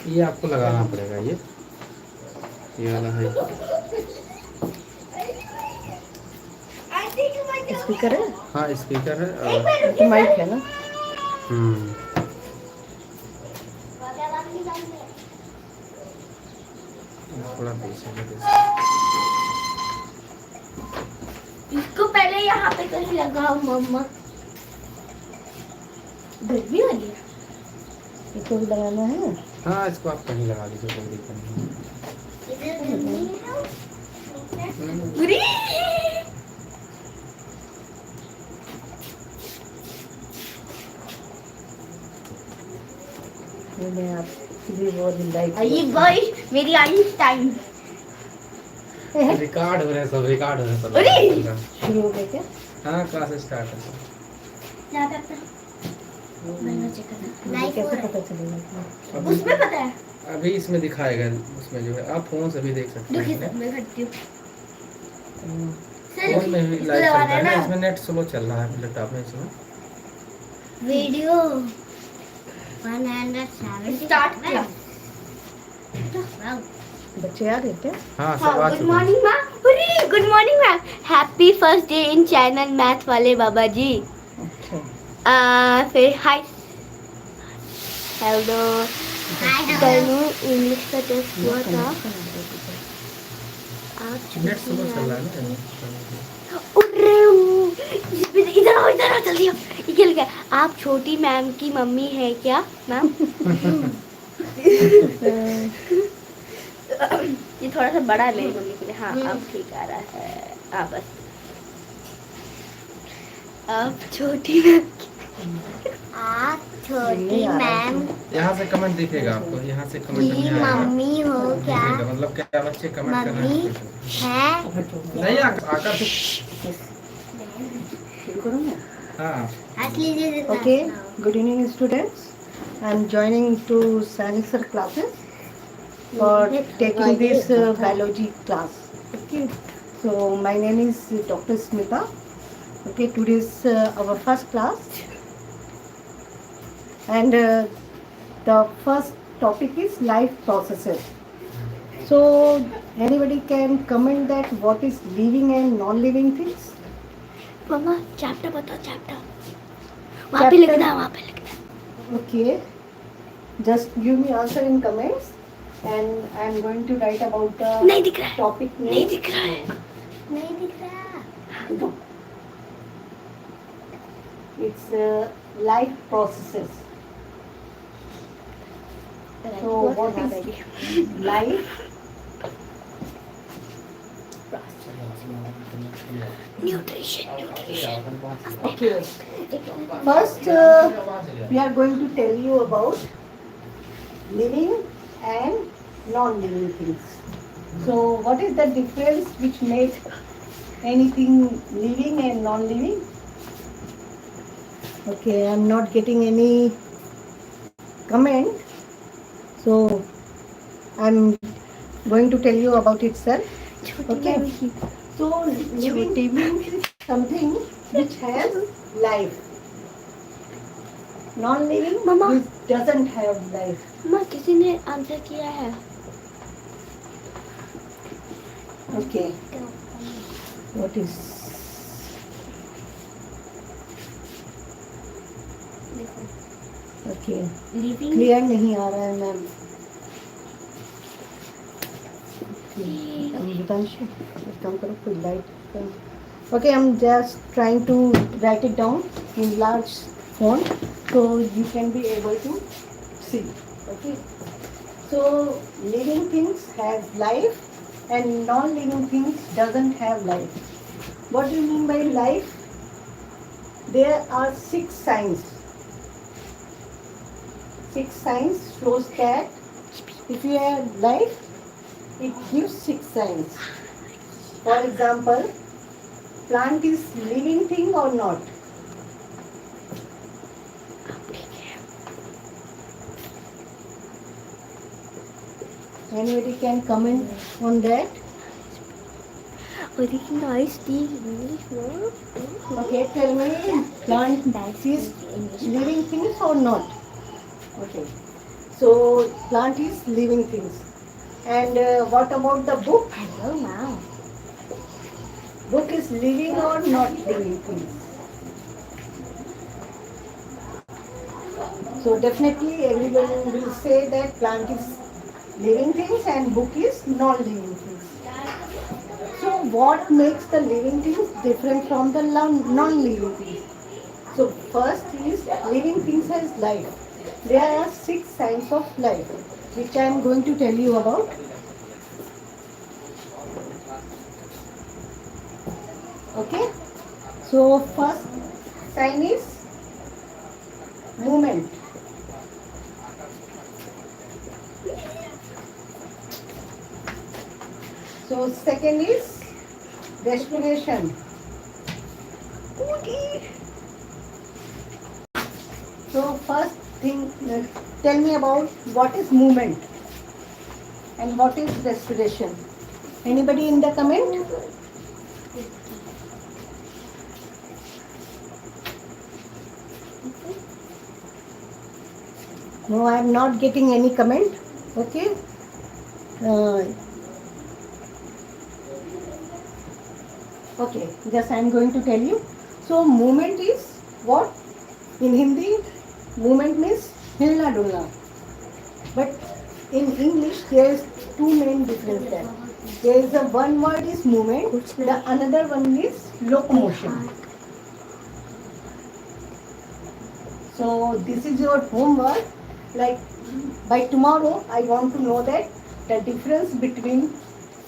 ये आपको लगाना पड़ेगा, ये वाला है। स्पीकर है? हाँ स्पीकर है और माइक है ना। थोड़ा पीछे इसको पहले यहाँ पे कहीं लगाओ मम्मा। गर्मी हो रही है। इसको भी लगाना है। हाँ इसको आप कहीं लगा दीजिए, कोई दिक्कत नहीं। मैं आपकी भी बहुत लाइक। ये भाई मेरी आई टाइम रिकॉर्ड हो रहे हैं सब, रिकॉर्ड हो रहे हैं सब। अरे! शुरू हो गया क्या? हाँ क्लास स्टार्ट है। क्या करता है? मैंने चेक करना। मुझे कैसे पता चलेगा? उसमें पता है। अभी इसमें दिखाएगा, उसमें जो है आप फोन से भी देख सकते देखिए हैं। सर मैं करती हूँ। फोन में भी लाइव चल रहा है ना, इसमें नेट स्लो चल रहा है लैपटॉप में इसमें। वीडियो 107 स्टार्ट किया। बच्चे आ गए क्या? हाँ सब आ गुड चुके हैं। Morning ma'am. अरे good morning ma'am. Happy first day in channel math वाले बाबा जी। अच्छा। फिर हाय हेलो तनु इंग्लिश का टेस्ट हुआ था। आप नेट स्लो चल रहा है ना। इधर आओ जल्दी आओ। ये क्या लिखा है? आप छोटी मैम की मम्मी है क्या मैम? ये थोड़ा सा बड़ा है मेरी मम्मी के लिए। हाँ अब ठीक आ रहा है। हाँ बस आप छोटी मैम। आप छोटी मैम यहाँ से कमेंट दिखेगा आपको, यहाँ से कमेंट की नहीं आएगा। मम्मी हो क्या? दिखेगा, मतलब क्या बच्चे कमेंट कर रहे मम्मी हैं। है। नहीं आकर शुरू करो ना। हाँ Okay, good evening students. I am joining to Sainik sir classes for taking this biology class. Okay, so my name is Dr. Smita. Okay, today is our first class and the first topic is life processes. So anybody can comment that what is living and non-living things? मम्मा chapter बताओ। Chapter वहाँ पे लिखना है, वहाँ पे लिखना है। Okay, just give me answer in comments and I am going to write about the नहीं दिख रहा है। topic name. नहीं दिख रहा है। नहीं दिख रहा। It's life processes. So what is life? Nutrition. Okay. First, we are going to tell you about living and non-living things. So, what is the difference which makes anything living and non-living? Okay, I am not getting any comment. So, I am going to tell you about itself. Okay. So, living is something which has life. Non-living Mama. which doesn't have life. मम्मा किसी ने answer किया है। Okay. What is? Okay. Living Clear नहीं आ रहा है ma'am. काम करो कोई light. Okay, I'm just trying to write it down in large font so you can be able to see. Okay. So living things have life and non-living things doesn't have life. What do you mean by life? There are 6 signs. 6 signs shows that if you have life, it gives 6 signs. For example, plant is living thing or not? Anybody can comment on that? Very nice tea English word. Okay, tell me, plant That's is English. living things or not? Okay, so plant is living things. And what about the book? Hello, ma'am. Book is living or not living things? So definitely everyone will say that plant is living things and book is non-living things. So what makes the living things different from the non-living things? So first is living things has life. There are 6 signs of life which I am going to tell you about. Okay. So first sign is movement. So second is respiration. So first thing, tell me about what is movement and what is respiration. Anybody in the comment? No, I am not getting any comment. Okay. Okay, just I am going to tell you. So movement is what? In Hindi, movement means hilna dulna. But in English, there is two main difference there. There is a one word is movement, the another one is locomotion. So this is your homework. Like by tomorrow, I want to know that the difference between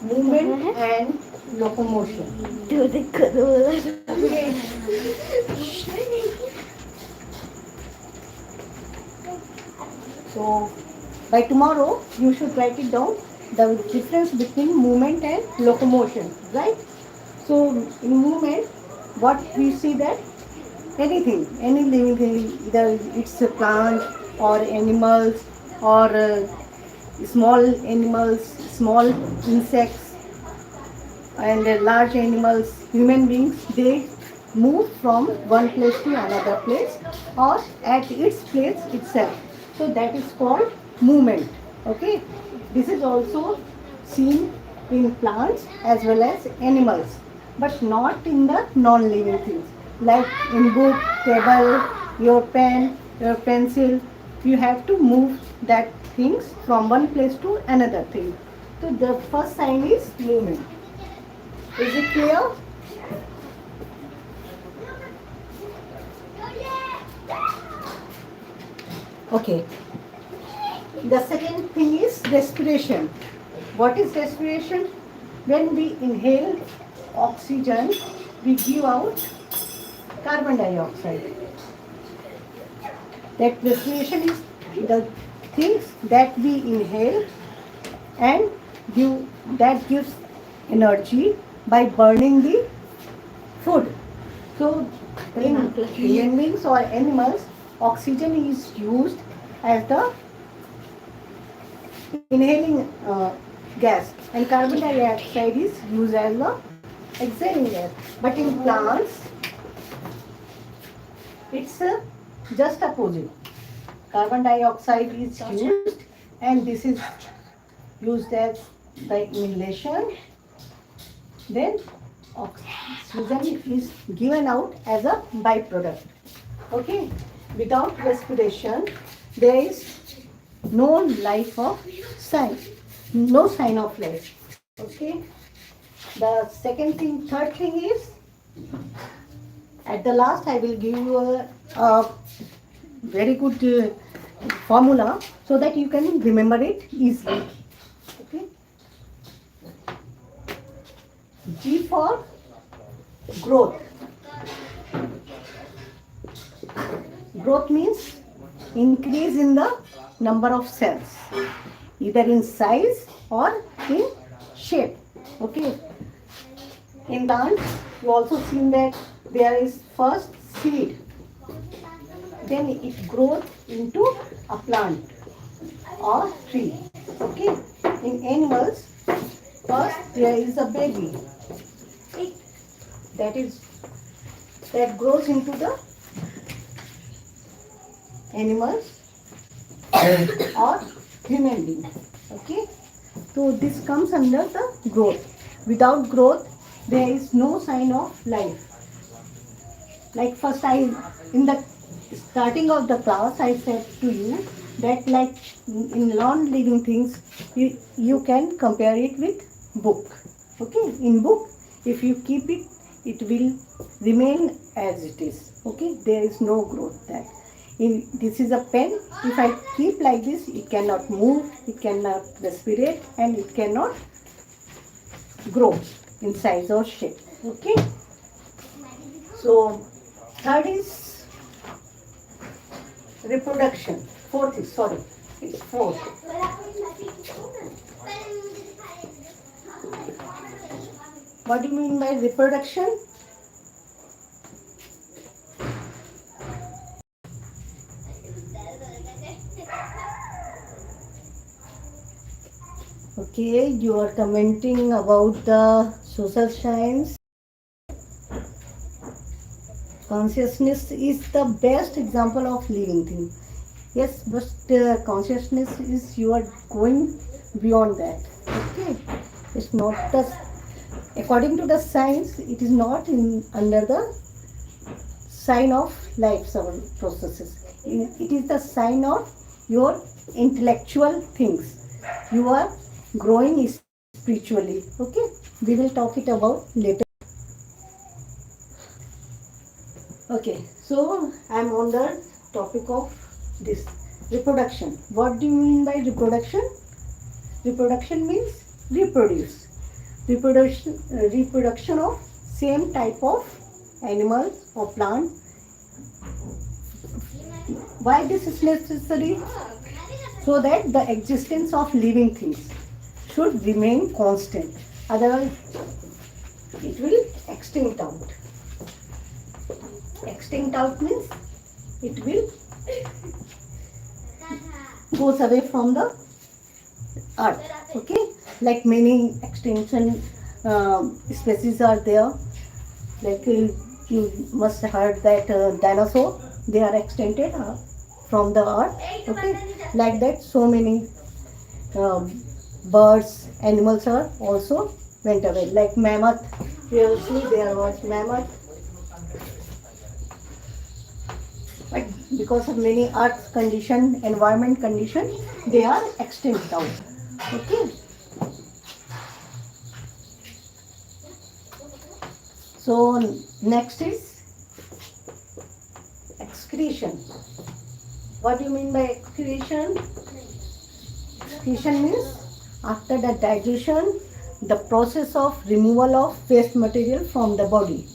movement and locomotion. Do the good. Okay. So by tomorrow, you should write it down, the difference between movement and locomotion, right? So in movement, what we see that anything, any living thing, either it's a plant or animals or small animals, small insects and large animals, human beings, they move from one place to another place or at its place itself. So that is called movement. Okay. This is also seen in plants as well as animals, but not in the non-living things. Like in book, table, your pen, your pencil, you have to move that things from one place to another thing. So the first sign is movement. Is it clear? Okay. The second thing is respiration. What is respiration? When we inhale oxygen, we give out carbon dioxide. That respiration is the things that we inhale and that gives energy by burning the food. So in human beings or animals, oxygen is used as the inhaling gas and carbon dioxide is used as the exhaling gas. But in plants, it's just opposite. Carbon dioxide is used and this is used as the inhalation. Then oxygen is given out as a byproduct. Okay. Without respiration, there is no life of sign, no sign of life. Okay. The third thing is, at the last I will give you a very good formula so that you can remember it easily. Okay. G for growth. Growth means increase in the number of cells, either in size or in shape. Okay. In plants, you also seen that there is first seed, then it grows into a plant or tree. Okay. In animals, first there is a baby, that grows into the animals or human being. Okay, so this comes under the growth. Without growth, there is no sign of life. Like first, in the starting of the class, I said to you that like in non-living things, you can compare it with book. Okay, in book, if you keep it, it will remain as it is. Okay, there is no growth there. This is a pen. If I keep like this, it cannot move, it cannot respirate, and it cannot grow in size or shape. Okay. So third is reproduction. Fourth is, sorry, it's fourth. What do you mean by reproduction? Okay, you are commenting about the social science. Consciousness is the best example of living thing. Yes, but consciousness is, you are going beyond that. Okay, it's not the, according to the science, it is not in under the sign of life processes. It is the sign of your intellectual things. You are growing spiritually. Okay, we will talk it about later. Okay, so I am on the topic of this reproduction. What do you mean by reproduction? Reproduction means reproduce. Reproduction of same type of animals or plant. Why this is necessary? So that the existence of living things should remain constant. Otherwise, it will extinct out. Extinct out means it will goes away from the earth. Okay, like many extinction species are there. Like you must have heard that dinosaur, they are extincted from the earth. Okay, like that so many birds, animals are also went away. Like mammoth, previously there was mammoth. But because of many earth condition, environment condition, they are extinct out. Okay. So next is excretion. What do you mean by excretion? Excretion means after the digestion, the process of removal of waste material from the body.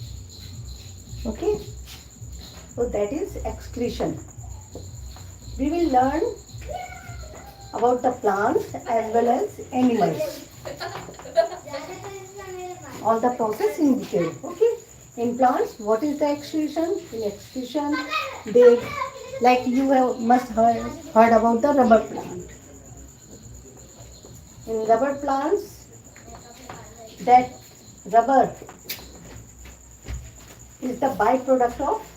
Okay. So that is excretion. We will learn about the plants as well as animals. All the process in detail. Okay. In plants, what is the excretion? In excretion, they, like you have must heard about the rubber plant. In rubber plants, that rubber is the byproduct of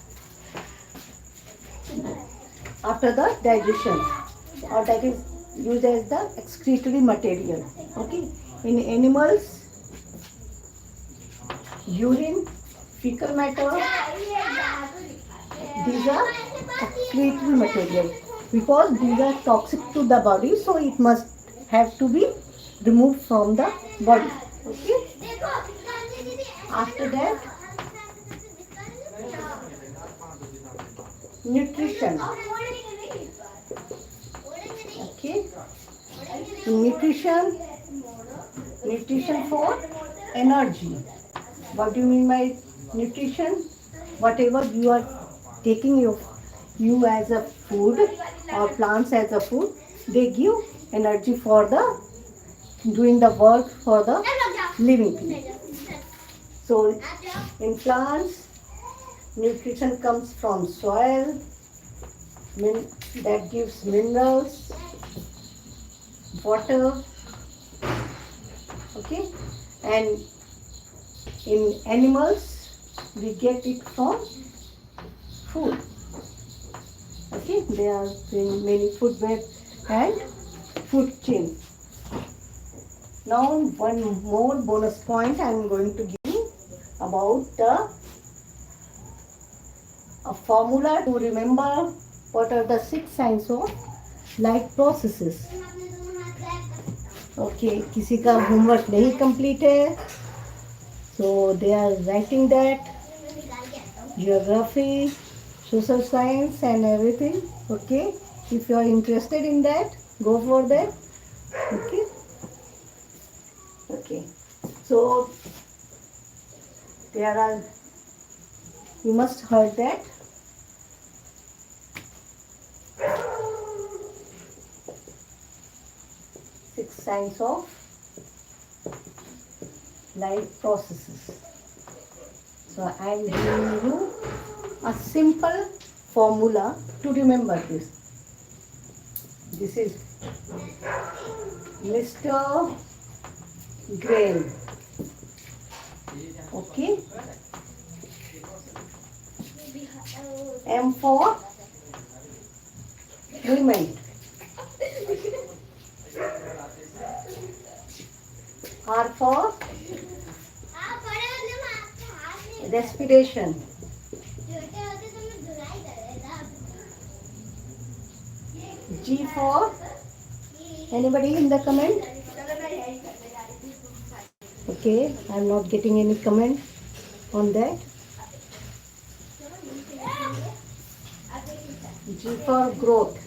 after the digestion, or that is used as the excretory material. Okay. In animals, urine, fecal matter, these are excretory material because these are toxic to the body, so it must have to be removed from the body. Okay. After that, nutrition. Okay. Nutrition for energy. What do you mean by nutrition? Whatever you are taking you as a food or plants as a food, they give energy for the doing the work for the living thing. So in plants, nutrition comes from soil, that gives minerals, water. Okay, and in animals, we get it from food. Okay, there are many food web and food chain. Now one more bonus point I am going to give you about a formula to remember what are the 6 signs of light processes. Okay, किसी का homework नहीं complete है, so they are writing that geography, social science and everything. Okay, if you are interested in that, go for that. Okay. Okay, so there are, you must heard that six signs of light processes. So I am giving you a simple formula to remember this. This is Mr. Grain. Okay. M for movement. R for respiration. G for, anybody in the comment? Okay, I am not getting any comment on that. G for growth.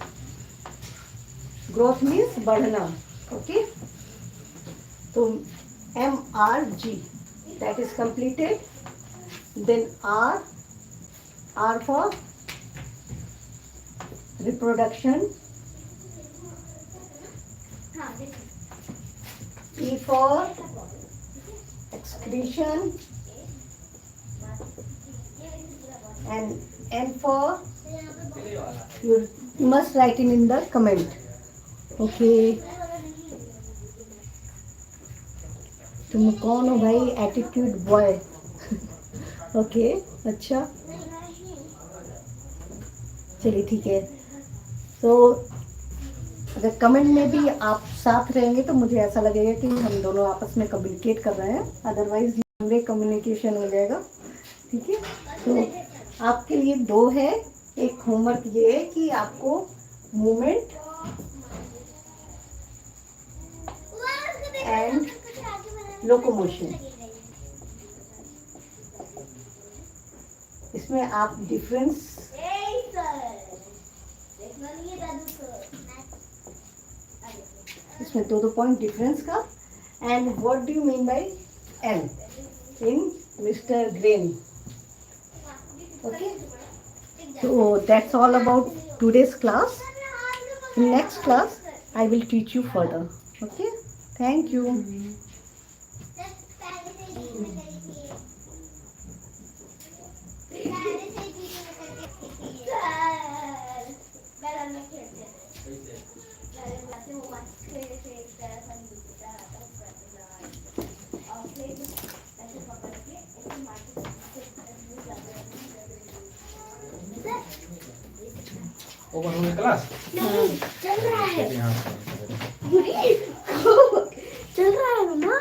Growth means बढ़ना. Okay. So MRG, that is completed. Then R for reproduction. E for excretion. And N for, you must write in the comment. Okay. तुम कौन हो भाई? Attitude boy. Okay, अच्छा, चलिए ठीक है. तो अगर कमेंट में भी आप साथ रहेंगे तो मुझे ऐसा लगेगा कि हम दोनों आपस में कम्युनिकेट कर रहे हैं, अदरवाइज हमारे कम्युनिकेशन हो जाएगा. ठीक है, तो आपके लिए 2 है. एक होमवर्क ये है कि आपको मूवमेंट एंड लोकोमोशन, इसमें आप डिफरेंस इसमें 2 पॉइंट डिफरेंस का. And what do you mean by L in mister grain. Okay, so that's all about today's class. In next class I will teach you further. Okay, thank you. Over हो गई class? नहीं, चल रहा है. यहाँ से चल रहा है मम्मा.